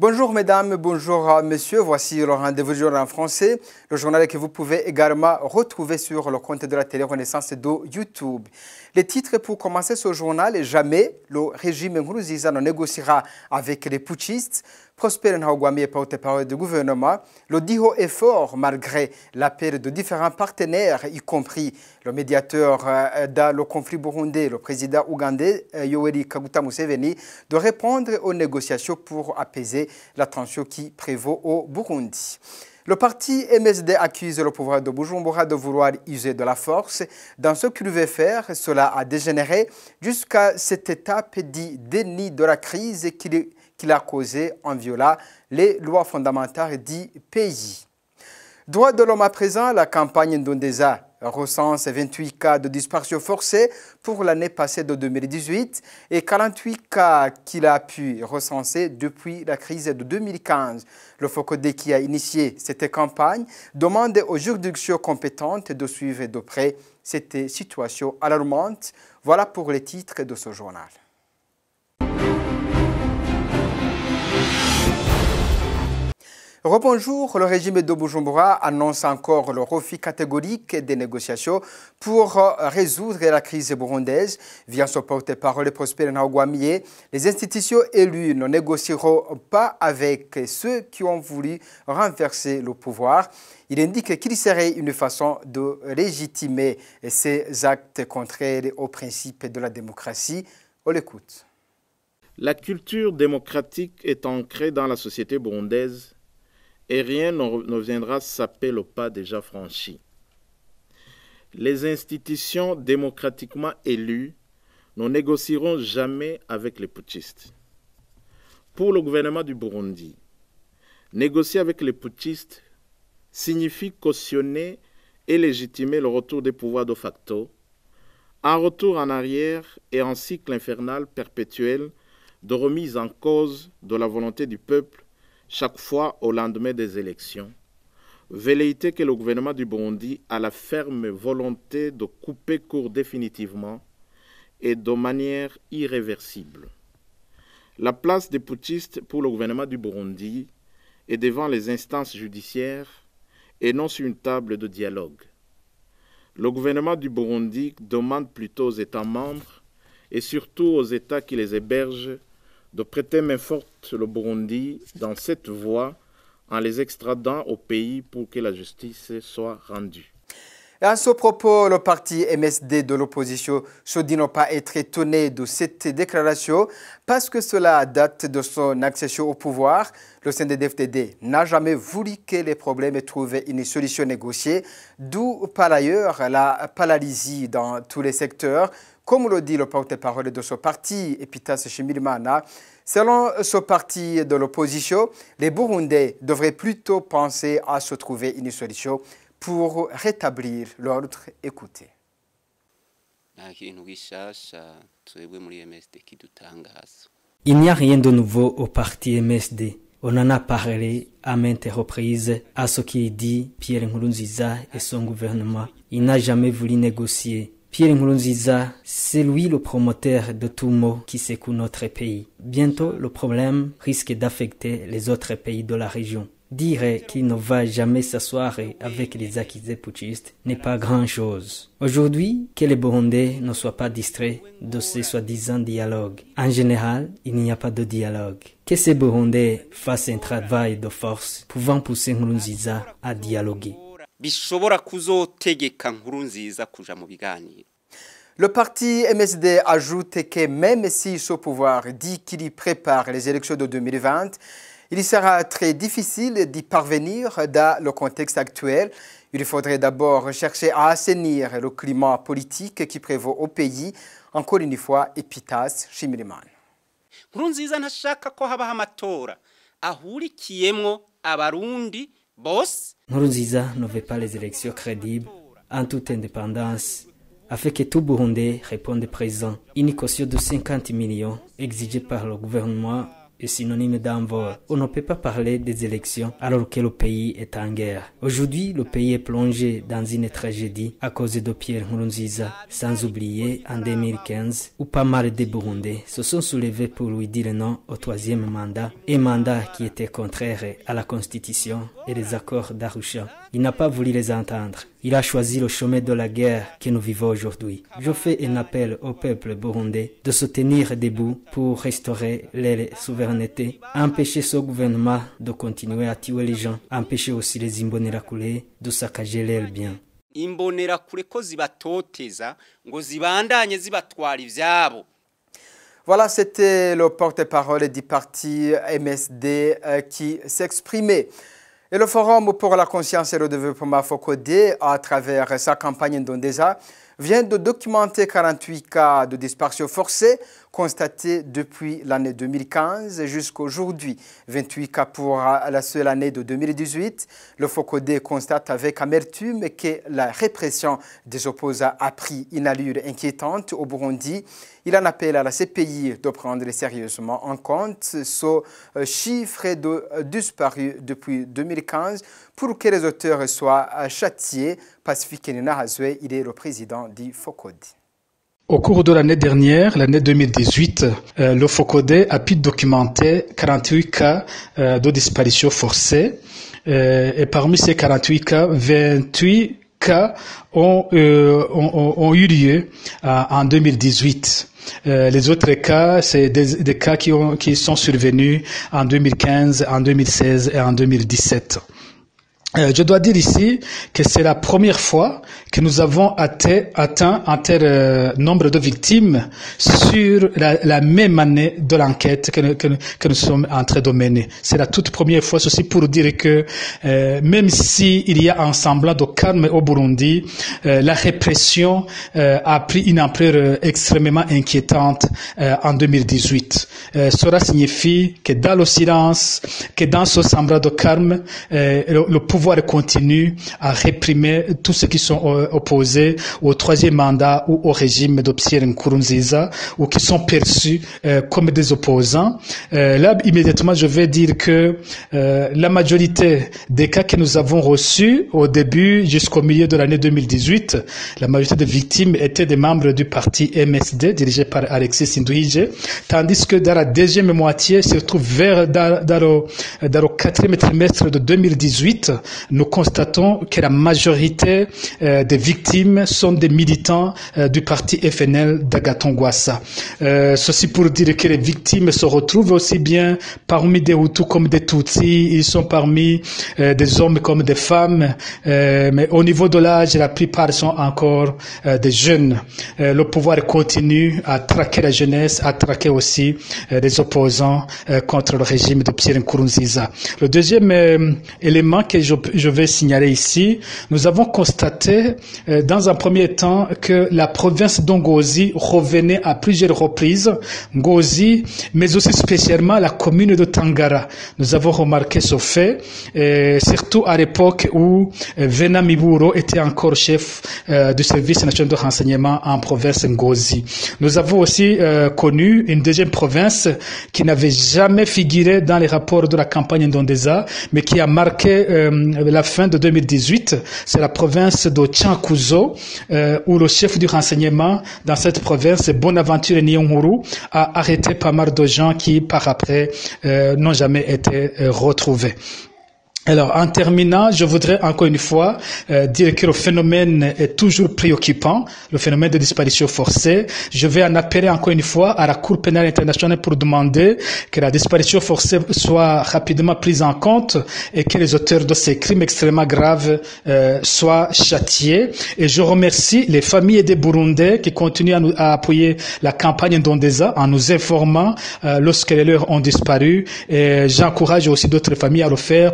Bonjour mesdames, bonjour messieurs, voici le rendez-vous du journal en français, le journal que vous pouvez également retrouver sur le compte de la télé Renaissance de YouTube. Les titres pour commencer ce journal: jamais le régime Nkurunziza ne négociera avec les putschistes. Prosper Ntahogwamiye, porte-parole du gouvernement, le dit haut et fort malgré l'appel de différents partenaires, y compris le médiateur dans le conflit burundais, le président ougandais Yoweri Kaguta Museveni, de répondre aux négociations pour apaiser la tension qui prévaut au Burundi. Le parti MSD accuse le pouvoir de Bujumbura de vouloir user de la force. Dans ce qu'il veut faire, cela a dégénéré jusqu'à cette étape dit déni de la crise qu'il a causée en violant les lois fondamentales du pays. Droits de l'homme à présent, la campagne Ndondeza recense 28 cas de disparition forcée pour l'année passée de 2018 et 48 cas qu'il a pu recenser depuis la crise de 2015. Le FOCODE qui a initié cette campagne demande aux juridictions compétentes de suivre de près cette situation alarmante. Voilà pour les titres de ce journal. Rebonjour, le régime de Bujumbura annonce encore le refus catégorique des négociations pour résoudre la crise burundaise. Via son porte-parole Prosper Ntahogwamiye, les institutions élues ne négocieront pas avec ceux qui ont voulu renverser le pouvoir. Il indique qu'il serait une façon de légitimer ces actes contraires aux principes de la démocratie. On l'écoute. La culture démocratique est ancrée dans la société burundaise et rien ne viendra saper le pas déjà franchi. Les institutions démocratiquement élues ne négocieront jamais avec les putschistes. Pour le gouvernement du Burundi, négocier avec les putschistes signifie cautionner et légitimer le retour des pouvoirs de facto, un retour en arrière et un cycle infernal perpétuel de remise en cause de la volonté du peuple chaque fois au lendemain des élections, velléité que le gouvernement du Burundi a la ferme volonté de couper court définitivement et de manière irréversible. La place des putschistes pour le gouvernement du Burundi est devant les instances judiciaires et non sur une table de dialogue. Le gouvernement du Burundi demande plutôt aux États membres et surtout aux États qui les hébergent de prêter main forte le Burundi dans cette voie en les extradant au pays pour que la justice soit rendue. Et à ce propos, le parti MSD de l'opposition se dit ne pas être étonné de cette déclaration parce que cela date de son accession au pouvoir. Le CNDD-FDD n'a jamais voulu que les problèmes trouvent une solution négociée, d'où par ailleurs la paralysie dans tous les secteurs. Comme le dit le porte-parole de ce parti, Epitas Shimirimana, selon ce parti de l'opposition, les Burundais devraient plutôt penser à se trouver une solution pour rétablir l'ordre. Écoutez. Il n'y a rien de nouveau au parti MSD. On en a parlé à maintes reprises à ce qu'il dit Pierre Nkurunziza et son gouvernement. Il n'a jamais voulu négocier. Pierre Nkurunziza, c'est lui le promoteur de tout mot qui secoue notre pays. Bientôt, le problème risque d'affecter les autres pays de la région. Dire qu'il ne va jamais s'asseoir avec les accusés putschistes n'est pas grand-chose. Aujourd'hui, que les Burundais ne soient pas distraits de ces soi-disant dialogues. En général, il n'y a pas de dialogue. Que ces Burundais fassent un travail de force pouvant pousser Nkurunziza à dialoguer. Le parti MSD ajoute que même si ce pouvoir dit qu'il y prépare les élections de 2020, il sera très difficile d'y parvenir dans le contexte actuel. Il faudrait d'abord chercher à assainir le climat politique qui prévaut au pays. Encore une fois, Epitas Shimirimana. Nkurunziza ntashaka ko habaho amatora ahurikiyemwo abarundi bose. Nkurunziza ne veut pas les élections crédibles en toute indépendance, afin que tout Burundais réponde présent. Une caution de 50 millions exigée par le gouvernement est synonyme d'envol. On ne peut pas parler des élections alors que le pays est en guerre. Aujourd'hui, le pays est plongé dans une tragédie à cause de Pierre Nkurunziza, sans oublier en 2015 où pas mal de Burundais se sont soulevés pour lui dire non au troisième mandat, un mandat qui était contraire à la Constitution et les accords d'Arusha. Il n'a pas voulu les entendre. Il a choisi le chemin de la guerre que nous vivons aujourd'hui. Je fais un appel au peuple burundais de se tenir debout pour restaurer leur souveraineté, empêcher ce gouvernement de continuer à tuer les gens, empêcher aussi les imbonerakure de saccager leurs biens. Imbonerakure ko zibatoteza ngo zibandanye zibatwara ivyabo. Voilà, c'était le porte-parole du parti MSD qui s'exprimait. Et le Forum pour la conscience et le développement FOCODE, à travers sa campagne Ndondeza, vient de documenter 48 cas de disparition forcée constatés depuis l'année 2015 jusqu'à aujourd'hui. 28 cas pour la seule année de 2018. Le FOCODE constate avec amertume que la répression des opposants a pris une allure inquiétante au Burundi. Il en appelle à la CPI de prendre sérieusement en compte ce chiffre de disparus depuis 2015 pour que les auteurs soient châtiés. Pacifique Nahazwe, il est le président du FOCODE. Au cours de l'année dernière, l'année 2018, le FOCODE a pu documenter 48 cas de disparition forcée. Et parmi ces 48 cas, 28 cas ont eu lieu en 2018. Les autres cas, c'est des cas qui sont survenus en 2015, en 2016 et en 2017. Je dois dire ici que c'est la première fois que nous avons atteint un tel nombre de victimes sur la même année de l'enquête que nous sommes en train de mener. C'est la toute première fois, ceci pour dire que même si il y a un semblant de calme au Burundi, la répression a pris une ampleur extrêmement inquiétante en 2018. Cela signifie que dans le silence, que dans ce semblant de calme, le pouvoir continue à réprimer tous ceux qui sont opposés au troisième mandat ou au régime de Pierre Nkurunziza ou qui sont perçus comme des opposants. Là, immédiatement, je vais dire que la majorité des cas que nous avons reçus au début jusqu'au milieu de l'année 2018, la majorité des victimes étaient des membres du parti MSD dirigé par Alexis Sinduhije, tandis que dans la deuxième moitié, surtout dans le quatrième trimestre de 2018, nous constatons que la majorité des victimes sont des militants du parti FNL d'Agathon Rwasa. Ceci pour dire que les victimes se retrouvent aussi bien parmi des Hutus comme des Tutsis, ils sont parmi des hommes comme des femmes, mais au niveau de l'âge, la plupart sont encore des jeunes. Le pouvoir continue à traquer la jeunesse, à traquer aussi les opposants contre le régime de Pierre Nkurunziza. Le deuxième élément que je vais signaler ici, nous avons constaté dans un premier temps que la province d'Ngozi revenait à plusieurs reprises, Ngozi, mais aussi spécialement la commune de Tangara. Nous avons remarqué ce fait, surtout à l'époque où Vena Miburo était encore chef du service national de renseignement en province Ngozi. Nous avons aussi connu une deuxième province qui n'avait jamais figuré dans les rapports de la campagne Ndondeza, mais qui a marqué la fin de 2018, c'est la province de Tchankuzo, où le chef du renseignement dans cette province, Bonaventure Niyonkuru, a arrêté pas mal de gens qui, par après, n'ont jamais été retrouvés. Alors, en terminant, je voudrais encore une fois dire que le phénomène est toujours préoccupant, le phénomène de disparition forcée. Je vais en appeler encore une fois à la Cour pénale internationale pour demander que la disparition forcée soit rapidement prise en compte et que les auteurs de ces crimes extrêmement graves soient châtiés. Et je remercie les familles des Burundais qui continuent à appuyer la campagne Ndondeza en nous informant lorsque les leurs ont disparu. Et j'encourage aussi d'autres familles à le faire.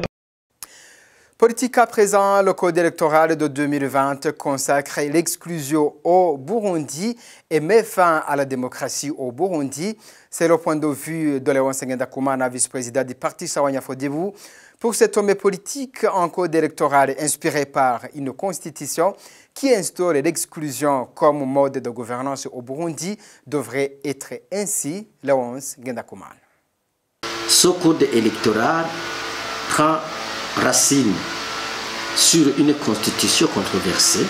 Politique à présent, le code électoral de 2020 consacre l'exclusion au Burundi et met fin à la démocratie au Burundi. C'est le point de vue de Léon Sengendakumana, vice-président du parti Sawanya Frodebu. Pour cet homme politique, un code électoral inspiré par une constitution qui instaure l'exclusion comme mode de gouvernance au Burundi devrait être ainsi Léon Sengendakumana. ce code électoral prend racine sur une constitution controversée,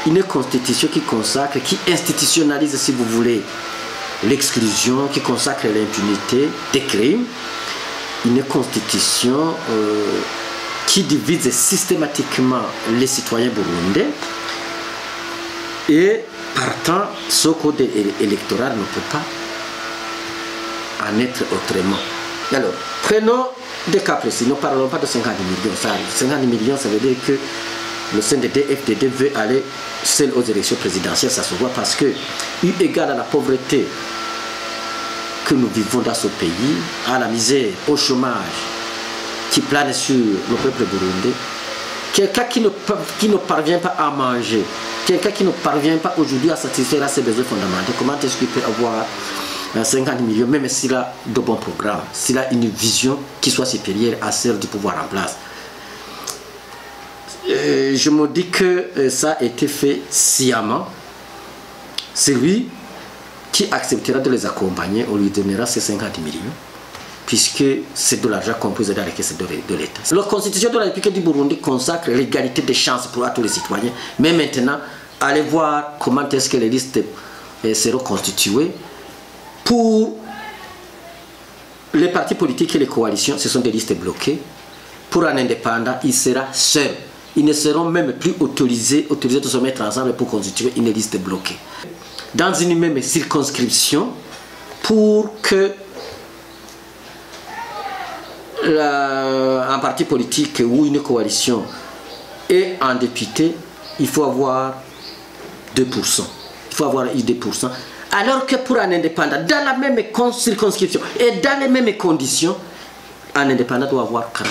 une constitution qui consacre, qui institutionnalise, si vous voulez, l'exclusion, qui consacre l'impunité des crimes, une constitution qui divise systématiquement les citoyens burundais, et partant, ce code électoral ne peut pas en être autrement. Alors, prenons des cas précis, ne parlons pas de 50 millions. 50 millions, ça veut dire que le CNDD-FDD veut aller seul aux élections présidentielles, ça se voit parce que, eu égard à la pauvreté que nous vivons dans ce pays, à la misère, au chômage qui plane sur le peuple burundais, quelqu'un qui ne parvient pas à manger, quelqu'un qui ne parvient pas aujourd'hui à satisfaire à ses besoins fondamentaux, comment est-ce qu'il peut avoir 50 millions, même s'il a de bons programmes, s'il a une vision qui soit supérieure à celle du pouvoir en place? Je me dis que ça a été fait sciemment. C'est lui qui acceptera de les accompagner, on lui donnera ces 50 millions, puisque c'est de l'argent composé dans les caisses de l'État. La Constitution de la République du Burundi consacre l'égalité des chances pour tous les citoyens, mais maintenant, allez voir comment est-ce que les listes seront constituées. Pour les partis politiques et les coalitions, ce sont des listes bloquées. Pour un indépendant, il sera seul. Ils ne seront même plus autorisés de se mettre ensemble pour constituer une liste bloquée. Dans une même circonscription, pour que un parti politique ou une coalition ait un député, il faut avoir 2%. Il faut avoir 2%. Alors que pour un indépendant, dans la même circonscription et dans les mêmes conditions, un indépendant doit avoir 40%.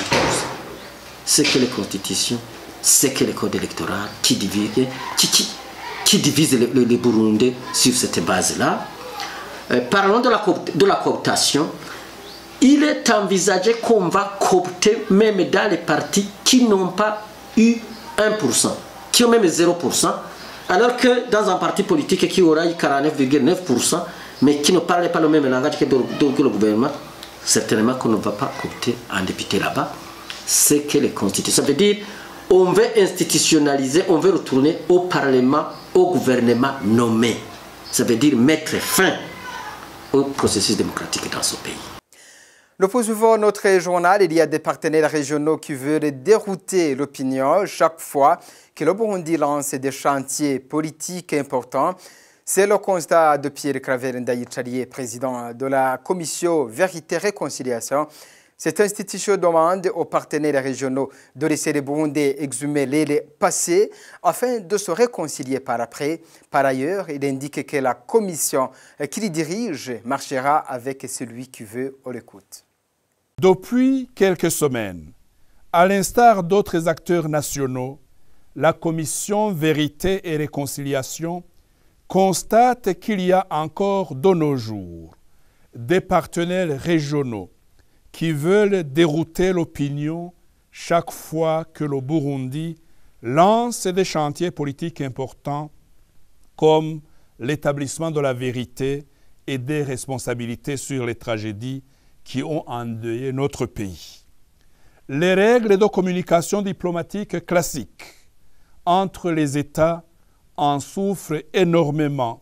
C'est que les constitutions, c'est que le code électoral qui divise les Burundais sur cette base-là. Parlons de la cooptation. Il est envisagé qu'on va coopter même dans les partis qui n'ont pas eu 1%, qui ont même 0%. Alors que dans un parti politique qui aura eu 49,9%, mais qui ne parle pas le même langage que le gouvernement, certainement qu'on ne va pas coopter un député là-bas. C'est que les constitutions. Ça veut dire on veut institutionnaliser, on veut retourner au Parlement, au gouvernement nommé. Ça veut dire mettre fin au processus démocratique dans ce pays. Nous poursuivons notre journal. Il y a des partenaires régionaux qui veulent dérouter l'opinion chaque fois que le Burundi lance des chantiers politiques importants. C'est le constat de Pierre Claver Ndayicariye, président de la commission Vérité et Réconciliation. Cette institution demande aux partenaires régionaux de laisser les Burundais exhumer les passés afin de se réconcilier par après. Par ailleurs, il indique que la commission qu'il dirige marchera avec celui qui veut. On l'écoute. Depuis quelques semaines, à l'instar d'autres acteurs nationaux, la commission Vérité et Réconciliation constate qu'il y a encore de nos jours des partenaires régionaux qui veulent dérouter l'opinion chaque fois que le Burundi lance des chantiers politiques importants comme l'établissement de la vérité et des responsabilités sur les tragédies qui ont endeuillé notre pays. Les règles de communication diplomatique classiques entre les États en souffrent énormément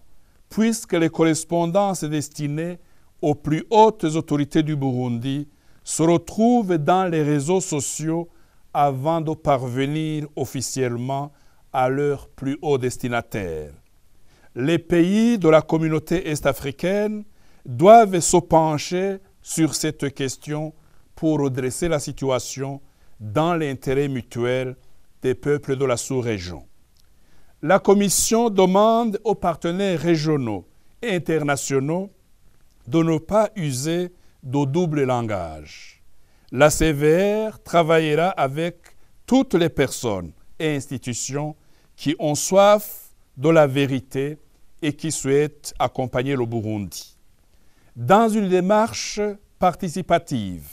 puisque les correspondances destinées aux plus hautes autorités du Burundi se retrouvent dans les réseaux sociaux avant de parvenir officiellement à leurs plus hauts destinataires. Les pays de la communauté est-africaine doivent se pencher sur cette question pour redresser la situation dans l'intérêt mutuel des peuples de la sous-région. La Commission demande aux partenaires régionaux et internationaux de ne pas user de double langage. La CVR travaillera avec toutes les personnes et institutions qui ont soif de la vérité et qui souhaitent accompagner le Burundi. Dans une démarche participative,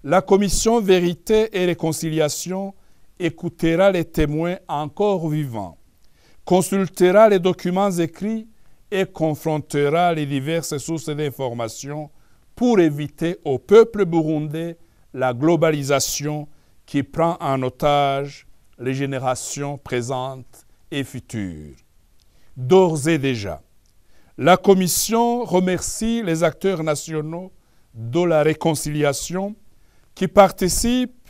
la Commission Vérité et Réconciliation écoutera les témoins encore vivants, consultera les documents écrits et confrontera les diverses sources d'informations pour éviter au peuple burundais la globalisation qui prend en otage les générations présentes et futures. D'ores et déjà, la Commission remercie les acteurs nationaux de la réconciliation qui participent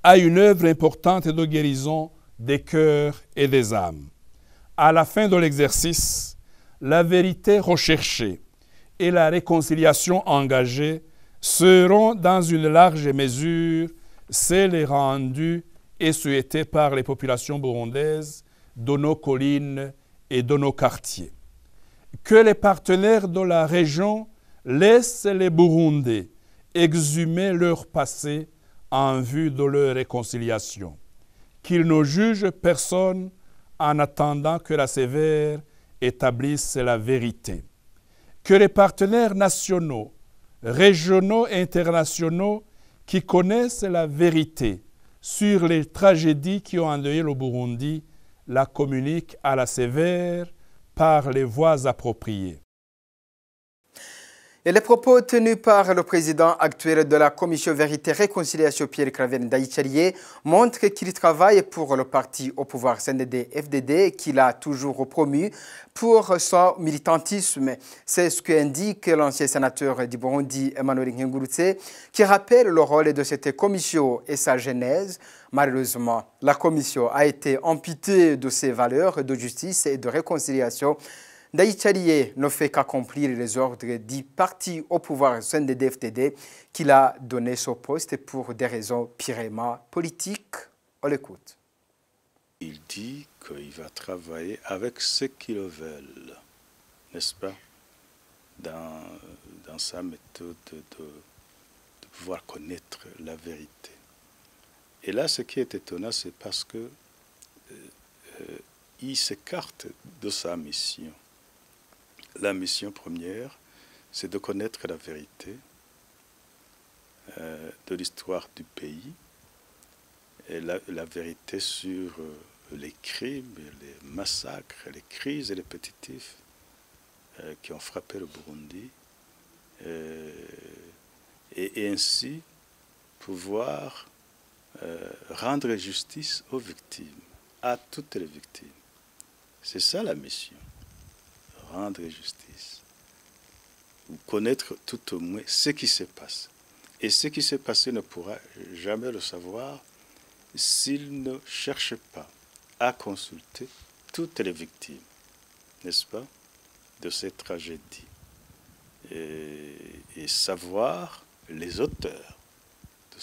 à une œuvre importante de guérison des cœurs et des âmes. À la fin de l'exercice, la vérité recherchée et la réconciliation engagée seront dans une large mesure celles rendues et souhaitées par les populations burundaises de nos collines et de nos quartiers. Que les partenaires de la région laissent les Burundais exhumer leur passé en vue de leur réconciliation. Qu'ils ne jugent personne en attendant que la sévère établisse la vérité. Que les partenaires nationaux, régionaux et internationaux qui connaissent la vérité sur les tragédies qui ont endeuillé le Burundi la communiquent à la sévère par les voies appropriées. Et les propos tenus par le président actuel de la Commission Vérité Réconciliation, Pierre-Claver Ndayicariye, montrent qu'il travaille pour le parti au pouvoir CNDD-FDD qu'il a toujours promu pour son militantisme. C'est ce qu'indique l'ancien sénateur du Burundi, Emmanuel Nkengurutse, qui rappelle le rôle de cette commission et sa genèse. Malheureusement, la commission a été amputée de ses valeurs de justice et de réconciliation. Ndayicariye ne fait qu'accomplir les ordres du parti au pouvoir CNDD-FDD qu'il a donné ce poste pour des raisons purement politiques. On l'écoute. Il dit qu'il va travailler avec ceux qui le veulent, n'est-ce pas, dans sa méthode de pouvoir connaître la vérité. Et là, ce qui est étonnant, c'est parce que il s'écarte de sa mission. La mission première, c'est de connaître la vérité de l'histoire du pays et la vérité sur les crimes, les massacres, les crises et les pétitifs qui ont frappé le Burundi et ainsi pouvoir rendre justice aux victimes, à toutes les victimes. C'est ça la mission. Rendre justice, ou connaître tout au moins ce qui se passe. Et ce qui s'est passé ne pourra jamais le savoir s'il ne cherche pas à consulter toutes les victimes, n'est-ce pas, de ces tragédies, et savoir les auteurs de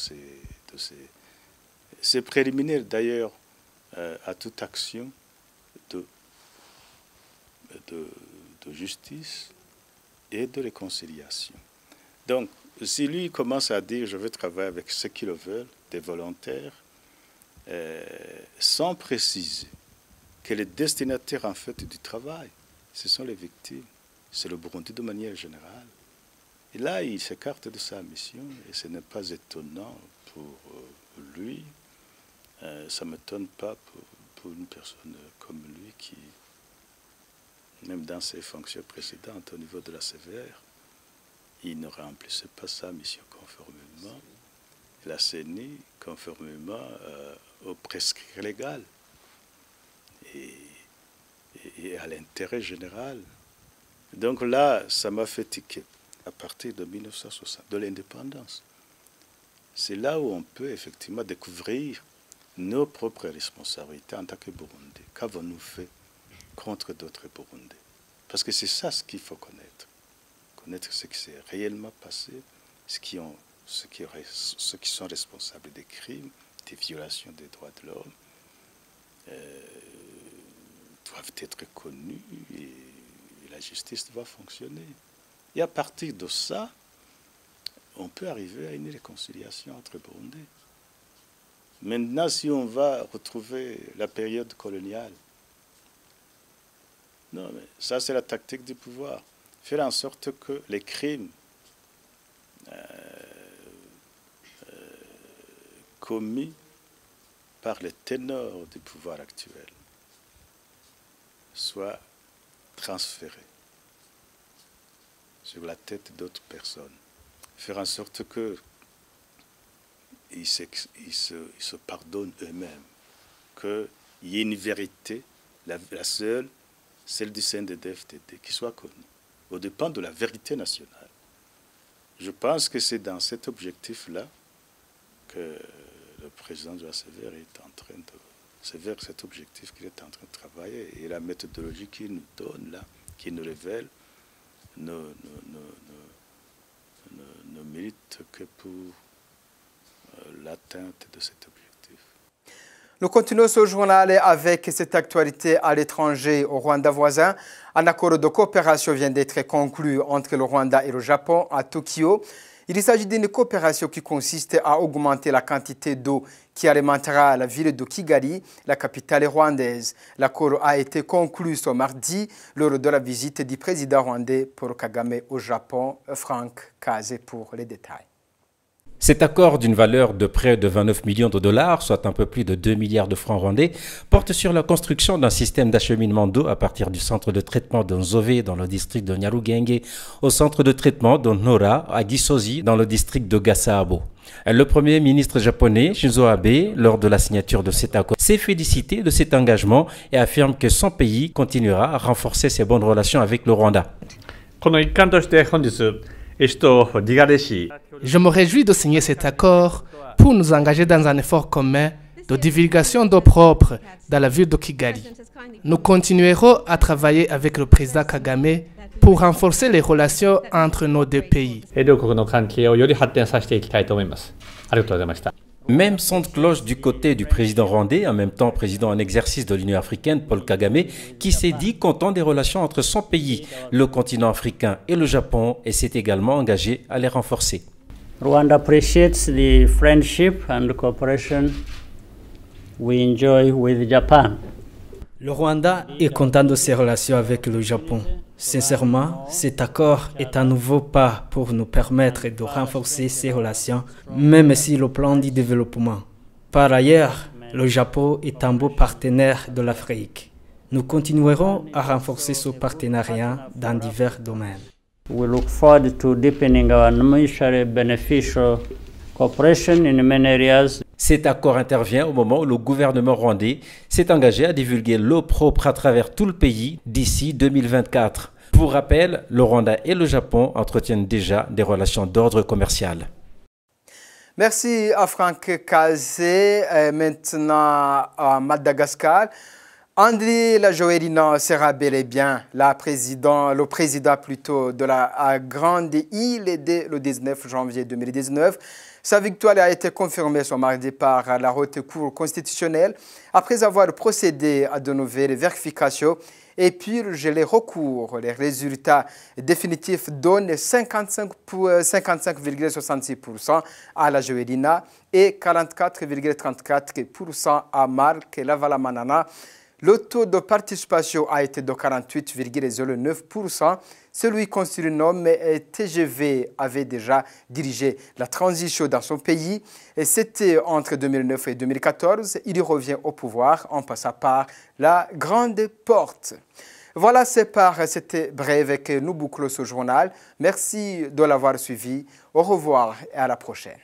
ces préliminaires d'ailleurs à toute action de justice et de réconciliation. Donc, si lui commence à dire « je veux travailler avec ceux qui le veulent », des volontaires, sans préciser que les destinataires en fait du travail, ce sont les victimes, c'est le Burundi de manière générale. Et là, il s'écarte de sa mission et ce n'est pas étonnant pour lui. Ça ne m'étonne pas pour une personne comme lui qui, même dans ses fonctions précédentes au niveau de la sévère, il ne remplissait pas sa mission conformément, la CENI conformément au prescrit légal et à l'intérêt général. Donc là, ça m'a fait tiquer à partir de 1960, de l'indépendance. C'est là où on peut effectivement découvrir nos propres responsabilités en tant que Burundais. Qu'avons-nous fait contre d'autres Burundais? Parce que c'est ça ce qu'il faut connaître. Connaître ce qui s'est réellement passé, ceux qui sont responsables des crimes, des violations des droits de l'homme, doivent être connus et la justice doit fonctionner. Et à partir de ça, on peut arriver à une réconciliation entre Burundais. Maintenant, si on va retrouver la période coloniale, non, mais ça c'est la tactique du pouvoir. Faire en sorte que les crimes commis par les ténors du pouvoir actuel soient transférés sur la tête d'autres personnes. faire en sorte que ils se pardonnent eux-mêmes, qu'il y ait une vérité, la seule, celle du CNDD-FDD, qui soit connue, au dépend de la vérité nationale. Je pense que c'est dans cet objectif-là que le président de la Sévère est en train de... C'est vers cet objectif qu'il est en train de travailler. Et la méthodologie qu'il nous donne, là, qu'il nous révèle, ne mérite que pour l'atteinte de cet objectif. Nous continuons ce journal avec cette actualité à l'étranger au Rwanda voisin. Un accord de coopération vient d'être conclu entre le Rwanda et le Japon à Tokyo. Il s'agit d'une coopération qui consiste à augmenter la quantité d'eau qui alimentera la ville de Kigali, la capitale rwandaise. L'accord a été conclu ce mardi lors de la visite du président rwandais Paul Kagame au Japon. Franck Kaze pour les détails. Cet accord d'une valeur de près de 29 millions de dollars, soit un peu plus de 2 milliards de francs rwandais, porte sur la construction d'un système d'acheminement d'eau à partir du centre de traitement de Nzove dans le district de Nyarugenge au centre de traitement de Nora à Gisozi dans le district de Gasabo. Le premier ministre japonais, Shinzo Abe, lors de la signature de cet accord, s'est félicité de cet engagement et affirme que son pays continuera à renforcer ses bonnes relations avec le Rwanda. Je me réjouis de signer cet accord pour nous engager dans un effort commun de divulgation d'eau propre dans la ville de Kigali. Nous continuerons à travailler avec le président Kagame pour renforcer les relations entre nos deux pays. Même son de cloche du côté du président rwandais, en même temps président en exercice de l'Union africaine, Paul Kagame, qui s'est dit content des relations entre son pays, le continent africain et le Japon, et s'est également engagé à les renforcer. Rwanda appreciates the friendship and cooperation we enjoy with Japan. Le Rwanda est content de ses relations avec le Japon. Sincèrement, cet accord est un nouveau pas pour nous permettre de renforcer ces relations, même sur le plan du développement. Par ailleurs, le Japon est un beau partenaire de l'Afrique. Nous continuerons à renforcer ce partenariat dans divers domaines. We look forward to deepening our mutually beneficial cooperation in many areas. Cet accord intervient au moment où le gouvernement rwandais s'est engagé à divulguer l'eau propre à travers tout le pays d'ici 2024. Pour rappel, le Rwanda et le Japon entretiennent déjà des relations d'ordre commercial. Merci à Franck Kazé. Maintenant à Madagascar. André Rajoelina sera bel et bien le président plutôt de la grande île dès le 19 janvier 2019. Sa victoire a été confirmée ce mardi par la Haute Cour constitutionnelle après avoir procédé à de nouvelles vérifications et purgé les recours. Les résultats définitifs donnent 55,66% à la Rajoelina et 44,34% à Marc Ravalomanana. Le taux de participation a été de 48,09%. Celui qu'on surnomme TGV avait déjà dirigé la transition dans son pays. Et c'était entre 2009 et 2014. Il y revient au pouvoir en passant par la grande porte. Voilà, c'était bref que nous bouclons ce journal. Merci de l'avoir suivi. Au revoir et à la prochaine.